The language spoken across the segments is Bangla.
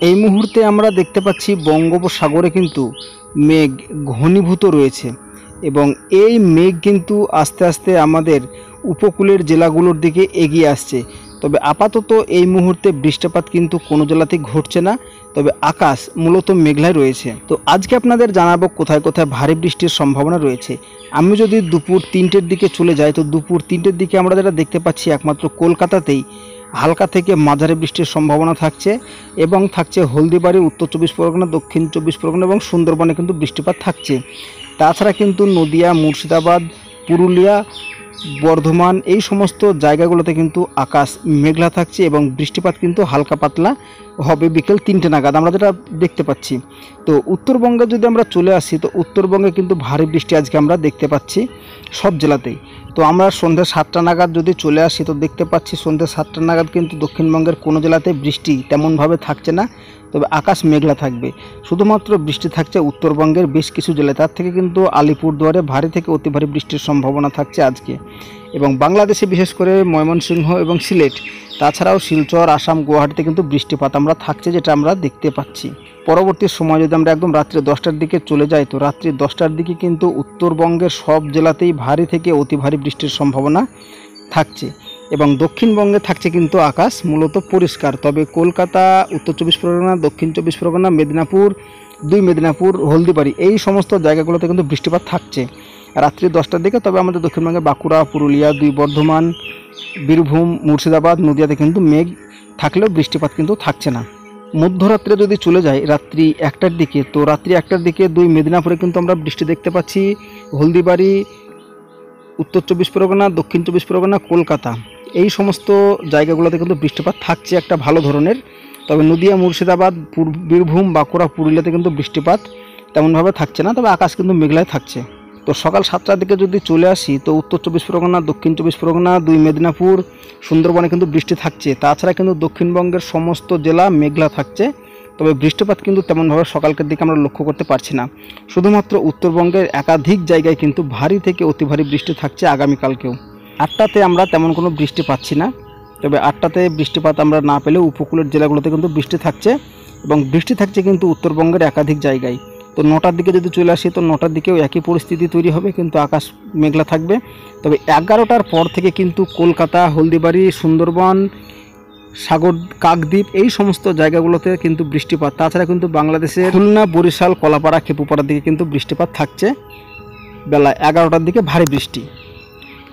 এই মুহূর্তে আমরা দেখতে পাচ্ছি বঙ্গোপসাগরে কিন্তু মেঘ ঘনীভূত রয়েছে এবং এই মেঘ কিন্তু আস্তে আস্তে আমাদের উপকূলের জেলাগুলোর দিকে এগিয়ে আসছে। তবে আপাতত এই মুহূর্তে বৃষ্টিপাত কিন্তু কোনো জেলাতেই ঘটছে না, তবে আকাশ মূলত মেঘলায় রয়েছে। তো আজকে আপনাদের জানাবো কোথায় কোথায় ভারী বৃষ্টির সম্ভাবনা রয়েছে। আমি যদি দুপুর 3টের দিকে চলে যাই, তো দুপুর 3টের দিকে আমরা যেটা দেখতে পাচ্ছি একমাত্র কলকাতাতেই হালকা থেকে মাঝারি বৃষ্টির সম্ভাবনা থাকছে এবং থাকছে হলদিবাড়ি, উত্তর 24 পরগনা, দক্ষিণ 24 পরগনা এবং সুন্দরবনে কিন্তু বৃষ্টিপাত থাকছে। তাছাড়া কিন্তু নদিয়া, মুর্শিদাবাদ, পুরুলিয়া, বর্ধমান এই সমস্ত জায়গাগুলোতে কিন্তু আকাশ মেঘলা থাকছে এবং বৃষ্টিপাত কিন্তু হালকা পাতলা হবে বিকেল 3টে নাগাদ আমরা যেটা দেখতে পাচ্ছি। তো উত্তরবঙ্গে যদি আমরা চলে আসি, তো উত্তরবঙ্গে কিন্তু ভারী বৃষ্টি আজকে আমরা দেখতে পাচ্ছি সব জেলাতেই। তো আমরা সন্ধ্যা 7টা নাগাদ যদি চলে আসি, তো দেখতে পাচ্ছি সন্ধ্যা 7টা নাগাদ কিন্তু দক্ষিণবঙ্গের কোনো জেলাতে বৃষ্টি তেমনভাবে থাকছে না, তবে আকাশ মেঘলা থাকবে। শুধুমাত্র বৃষ্টি থাকছে উত্তরবঙ্গের বেশ কিছু জেলায়, তার থেকে কিন্তু আলিপুরদুয়ারে ভারী থেকে অতি ভারী বৃষ্টির সম্ভাবনা থাকছে আজকে। এবং বাংলাদেশে বিশেষ করে ময়মনসিংহ এবং সিলেট, তাছাড়াও শিলচর, আসাম, গুয়াহাটিতে কিন্তু বৃষ্টিপাত আমরা থাকছে, যেটা আমরা দেখতে পাচ্ছি। পরবর্তী সময় যদি আমরা একদম রাত্রি 10টার দিকে চলে যাই, তো রাত্রি 10টার দিকে কিন্তু উত্তরবঙ্গের সব জেলাতেই ভারী থেকে অতি ভারী বৃষ্টির সম্ভাবনা থাকছে এবং দক্ষিণবঙ্গে থাকছে কিন্তু আকাশ মূলত পরিষ্কার। তবে কলকাতা, উত্তর 24 পরগনা, দক্ষিণ 24 পরগনা, মেদিনীপুর, মেদিনীপুর, হলদিবাড়ি এই সমস্ত জায়গাগুলোতে কিন্তু বৃষ্টিপাত থাকছে রাত্রি 10টার দিকে। তবে আমাদের দক্ষিণবঙ্গে বাঁকুড়া, পুরুলিয়া, বর্ধমান, বীরভূম, মুর্শিদাবাদ, নদিয়াতে কিন্তু মেঘ থাকলেও বৃষ্টিপাত কিন্তু থাকছে না। মধ্যরাত্রে যদি চলে যায় রাত্রি 1টার দিকে, তো রাত্রি 1টার দিকে মেদিনীপুরে কিন্তু আমরা বৃষ্টি দেখতে পাচ্ছি। হলদিবাড়ি, উত্তর 24 পরগনা, দক্ষিণ 24 পরগনা, কলকাতা এই সমস্ত জায়গাগুলোতে কিন্তু বৃষ্টিপাত থাকছে একটা ভালো ধরনের। তবে নদিয়া, মুর্শিদাবাদ, বীরভূম, বাঁকুড়া, পুরুলিয়াতে কিন্তু বৃষ্টিপাত তেমনভাবে থাকছে না, তবে আকাশ কিন্তু মেঘলায় থাকছে। তো সকাল 7টার দিকে যদি চলে আসি, তো উত্তর 24 পরগনা, দক্ষিণ 24 পরগনা, মেদিনীপুর, সুন্দরবনে কিন্তু বৃষ্টি থাকছে। তাছাড়া কিন্তু দক্ষিণবঙ্গের সমস্ত জেলা মেঘলা থাকছে, তবে বৃষ্টিপাত কিন্তু তেমনভাবে সকালকের দিকে আমরা লক্ষ্য করতে পারছি না। শুধুমাত্র উত্তরবঙ্গের একাধিক জায়গায় কিন্তু ভারী থেকে অতি ভারী বৃষ্টি থাকছে আগামীকালকেও। 8টাতে আমরা তেমন কোনো বৃষ্টি পাচ্ছি না, তবে 8টাতে বৃষ্টিপাত আমরা না পেলেও উপকূলের জেলাগুলোতে কিন্তু বৃষ্টি থাকছে এবং বৃষ্টি থাকছে কিন্তু উত্তরবঙ্গের একাধিক জায়গায়। তো 9টার দিকে যদি চলে আসি, তো 9টার দিকেও একই পরিস্থিতি তৈরি হবে, কিন্তু আকাশ মেঘলা থাকবে। তবে 11টার পর থেকে কিন্তু কলকাতা, হলদিবাড়ি, সুন্দরবন, সাগর, কাকদ্বীপ এই সমস্ত জায়গাগুলোতে কিন্তু বৃষ্টিপাত। তাছাড়া কিন্তু বাংলাদেশের খুলনা, বরিশাল, কলাপাড়া, খেপুপাড়ার দিকে কিন্তু বৃষ্টিপাত থাকছে বেলা 11টার দিকে ভারী বৃষ্টি।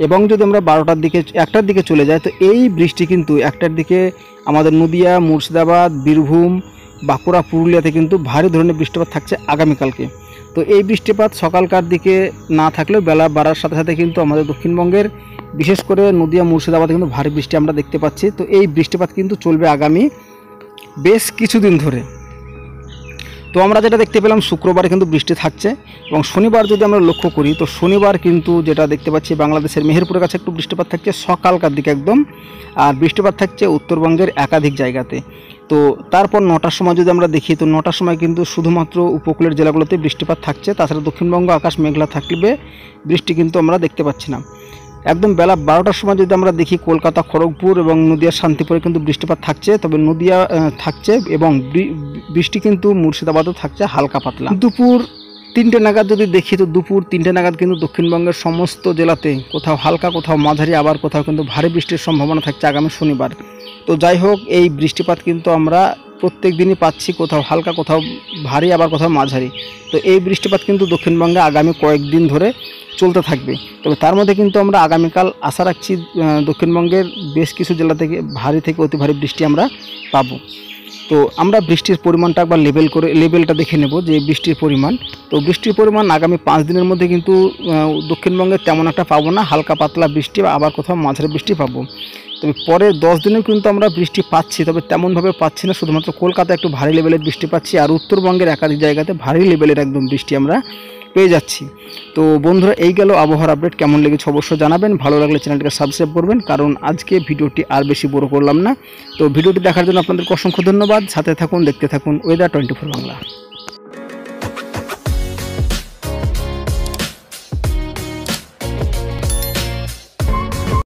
এবং যদি আমরা 12টার দিকে, 1টার দিকে চলে যাই, তো এই বৃষ্টি কিন্তু 1টার দিকে আমাদের নদিয়া, মুর্শিদাবাদ, বীরভূম, বাঁকুড়া, পুরুলিয়াতে কিন্তু ভারী ধরনের বৃষ্টিপাত থাকছে আগামীকালকে। তো এই বৃষ্টিপাত সকালকার দিকে না থাকলেও বেলা বাড়ার সাথে সাথে কিন্তু আমাদের দক্ষিণবঙ্গের বিশেষ করে নদিয়া, মুর্শিদাবাদে কিন্তু ভারী বৃষ্টি আমরা দেখতে পাচ্ছি। তো এই বৃষ্টিপাত কিন্তু চলবে আগামী বেশ কিছুদিন ধরে। তো আমরা যেটা দেখতে পেলাম শুক্রবারে কিন্তু বৃষ্টি থাকছে এবং শনিবার যদি আমরা লক্ষ্য করি, তো শনিবার কিন্তু যেটা দেখতে পাচ্ছি বাংলাদেশের মেহেরপুরের কাছে একটু বৃষ্টিপাত থাকছে সকালকার দিকে একদম, আর বৃষ্টিপাত থাকছে উত্তরবঙ্গের একাধিক জায়গাতে। তো তারপর 9টার সময় যদি আমরা দেখি, তো 9টার সময় কিন্তু শুধুমাত্র উপকূলের জেলাগুলোতে বৃষ্টিপাত থাকছে। তাছাড়া দক্ষিণবঙ্গ আকাশ মেঘলা থাকবে, বৃষ্টি কিন্তু আমরা দেখতে পাচ্ছি না। একদম বেলা 12টার সময় যদি আমরা দেখি, কলকাতা, খড়গপুর এবং নদিয়ার শান্তিপুরে কিন্তু বৃষ্টিপাত থাকছে, তবে নদিয়া থাকছে এবং বৃষ্টি কিন্তু মুর্শিদাবাদও থাকছে হালকা পাতলা। দুপুর 3টে নাগাদ যদি দেখি, তো দুপুর 3টে নাগাদ কিন্তু দক্ষিণবঙ্গের সমস্ত জেলাতে কোথাও হালকা, কোথাও মাঝারি, আবার কোথাও কিন্তু ভারী বৃষ্টির সম্ভাবনা থাকছে আগামী শনিবার। তো যাই হোক, এই বৃষ্টিপাত কিন্তু আমরা প্রত্যেক দিনই পাচ্ছি, কোথাও হালকা, কোথাও ভারী, আবার কোথাও মাঝারি। তো এই বৃষ্টিপাত কিন্তু দক্ষিণবঙ্গে আগামী কয়েকদিন ধরে চলতে থাকবে। তবে তার মধ্যে কিন্তু আমরা আগামীকাল আশা রাখছি দক্ষিণবঙ্গের বেশ কিছু জেলা থেকে ভারী থেকে অতি ভারী বৃষ্টি আমরা পাবো। তো আমরা বৃষ্টির পরিমাণটা একবার লেভেলটা দেখে নেব যে বৃষ্টির পরিমাণ। তো বৃষ্টির পরিমাণ আগামী 5 দিনের মধ্যে কিন্তু দক্ষিণবঙ্গে তেমন একটা পাবো না, হালকা পাতলা বৃষ্টি বা আবার কোথাও মাঝারি বৃষ্টি পাবো। তবে পরে 10 দিনেও কিন্তু আমরা বৃষ্টি পাচ্ছি, তবে তেমনভাবে পাচ্ছি না। শুধুমাত্র কলকাতায় একটু ভারী লেভেলের বৃষ্টি পাচ্ছি, আর উত্তরবঙ্গের একাধিক জায়গাতে ভারী লেভেলের একদম বৃষ্টি আমরা পেয়ে যাচ্ছি। তো বন্ধুরা, এই গেল আবহাওয়ার আপডেট। কেমন লেগেছে অবশ্যই জানাবেন, ভালো লাগলে চ্যানেলটিকে সাবস্ক্রাইব করবেন, কারণ আজকে ভিডিওটি আর বেশি বড় করলাম না। তো ভিডিওটি দেখার জন্য আপনাদেরকে অসংখ্য ধন্যবাদ। সাথে থাকুন, দেখতে থাকুন ওয়েদার 24 বাংলা।